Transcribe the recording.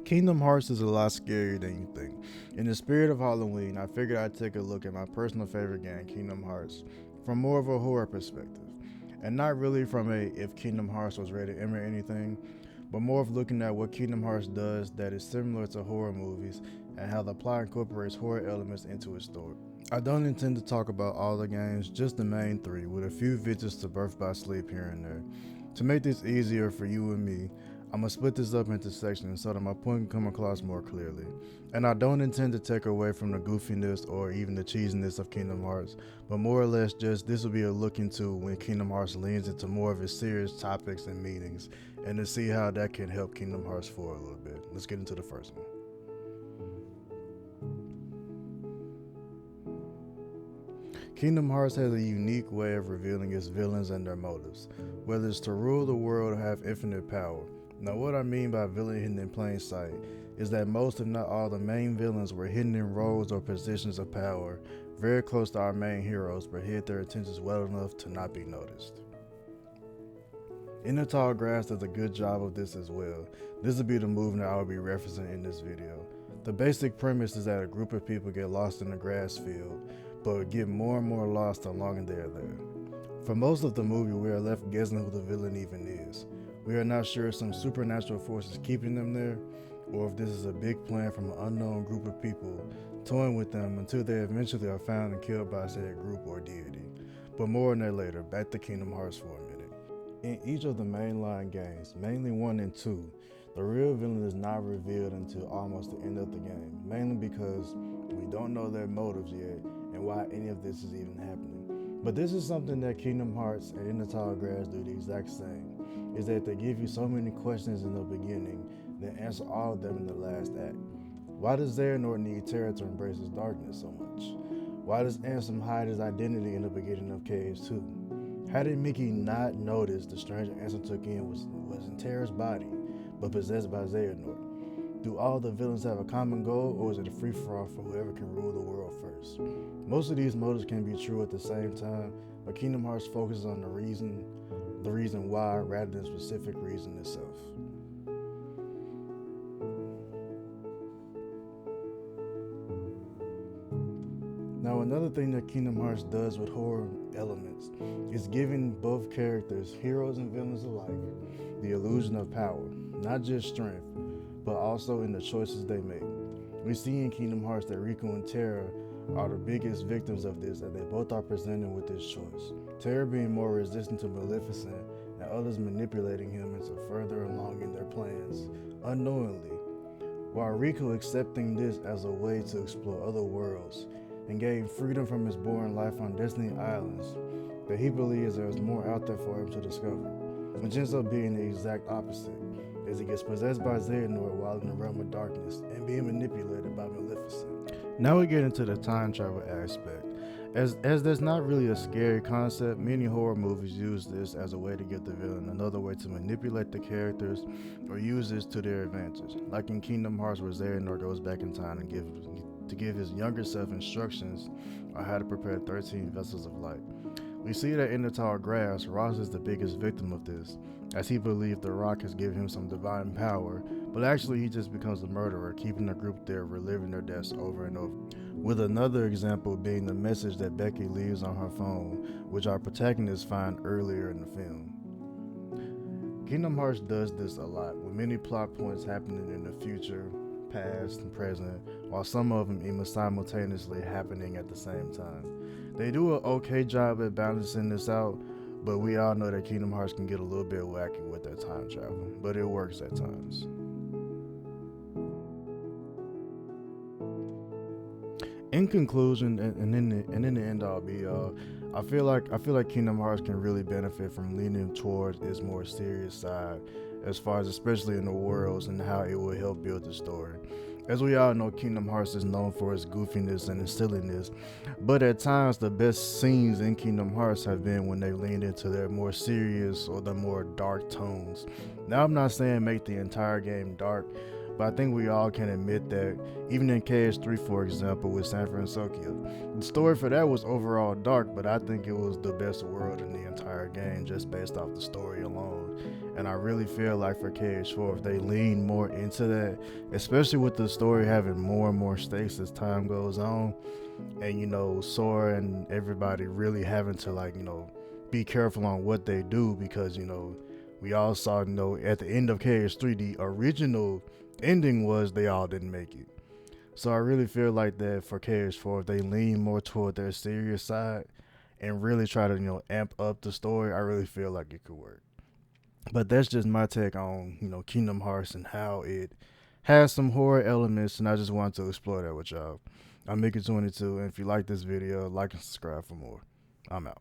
Kingdom Hearts is a lot scarier than you think. In the spirit of Halloween, I figured I'd take a look at my personal favorite game, Kingdom Hearts, from more of a horror perspective. And not really from a if Kingdom Hearts was rated M or anything, but more of looking at what Kingdom Hearts does that is similar to horror movies and how the plot incorporates horror elements into its story. I don't intend to talk about all the games, just the main three, with a few visits to Birth by Sleep here and there. To make this easier for you and me, I'm gonna split this up into sections so that my point can come across more clearly. And I don't intend to take away from the goofiness or even the cheesiness of Kingdom Hearts, but more or less just this will be a look into when Kingdom Hearts leans into more of its serious topics and meanings, and to see how that can help Kingdom Hearts forward a little bit. Let's get into the first one. Kingdom Hearts has a unique way of revealing its villains and their motives, whether it's to rule the world or have infinite power. Now, what I mean by villain hidden in plain sight is that most, if not all, the main villains were hidden in roles or positions of power, very close to our main heroes, but hid their intentions well enough to not be noticed. In the Tall Grass does a good job of this as well. This will be the movement I will be referencing in this video. The basic premise is that a group of people get lost in a grass field, but get more and more lost the longer they are there. For most of the movie, we are left guessing who the villain even is. We are not sure if some supernatural force is keeping them there, or if this is a big plan from an unknown group of people toying with them until they eventually are found and killed by said group or deity. But more on that later. Back to Kingdom Hearts for a minute. In each of the mainline games, mainly 1 and 2, the real villain is not revealed until almost the end of the game, mainly because we don't know their motives yet and why any of this is even happening. But this is something that Kingdom Hearts and In the Tall Grass do the exact same, is that they give you so many questions in the beginning, then answer all of them in the last act. Why does Xehanort need Terra to embrace his darkness so much? Why does Ansem hide his identity in the beginning of KH2? How did Mickey not notice the stranger Ansem took in was in Terra's body, but possessed by Xehanort? Do all the villains have a common goal, or is it a free-for-all for whoever can rule the world first? Most of these motives can be true at the same time, but Kingdom Hearts focuses on the reason why rather than the specific reason itself. Now, another thing that Kingdom Hearts does with horror elements is giving both characters, heroes and villains alike, the illusion of power, not just strength, but also in the choices they make. We see in Kingdom Hearts that Riku and Terra are the biggest victims of this, as they both are presented with this choice. Terra being more resistant to Maleficent and others manipulating him into further along in their plans, unknowingly, while Riku accepting this as a way to explore other worlds and gain freedom from his boring life on Destiny Islands that he believes there is more out there for him to discover, which ends up being the exact opposite, as he gets possessed by Xehanort while in the realm of darkness and being manipulated by Maleficent. Now we get into the time travel aspect. As there's not really a scary concept, many horror movies use this as a way to give the villain another way to manipulate the characters or use this to their advantage. Like in Kingdom Hearts, where Xehanort goes back in time to give his younger self instructions on how to prepare 13 vessels of light. We see that in the Tall Grass, Ross is the biggest victim of this, as he believed the rock has given him some divine power, but actually he just becomes a murderer, keeping the group there reliving their deaths over and over. With another example being the message that Becky leaves on her phone, which our protagonists find earlier in the film. Kingdom Hearts does this a lot, with many plot points happening in the future, past, and present, while some of them even simultaneously happening at the same time. They do an okay job at balancing this out, but we all know that Kingdom Hearts can get a little bit wacky with their time travel, but it works at times. In conclusion, and in the end all be all, I feel like Kingdom Hearts can really benefit from leaning towards its more serious side, as far as especially in the worlds and how it will help build the story. As we all know, Kingdom Hearts is known for its goofiness and its silliness, but at times the best scenes in Kingdom Hearts have been when they leaned into their more serious or the more dark tones. Now, I'm not saying make the entire game dark, But I think we all can admit that even in KH3, for example, with San Francisco, the story for that was overall dark, but I think it was the best world in the entire game just based off the story alone. And I really feel like for KH4, if they lean more into that, especially with the story having more and more stakes as time goes on, and Sora and everybody really having to be careful on what they do, because we all saw at the end of KH3 the original ending was they all didn't make it. So I really feel like that for KH4, if they lean more toward their serious side and really try to amp up the story, I really feel like it could work. But that's just my take on Kingdom Hearts and how it has some horror elements, and I just wanted to explore that with y'all. I'm Mickey22, and if you like this video, like and subscribe for more. I'm out.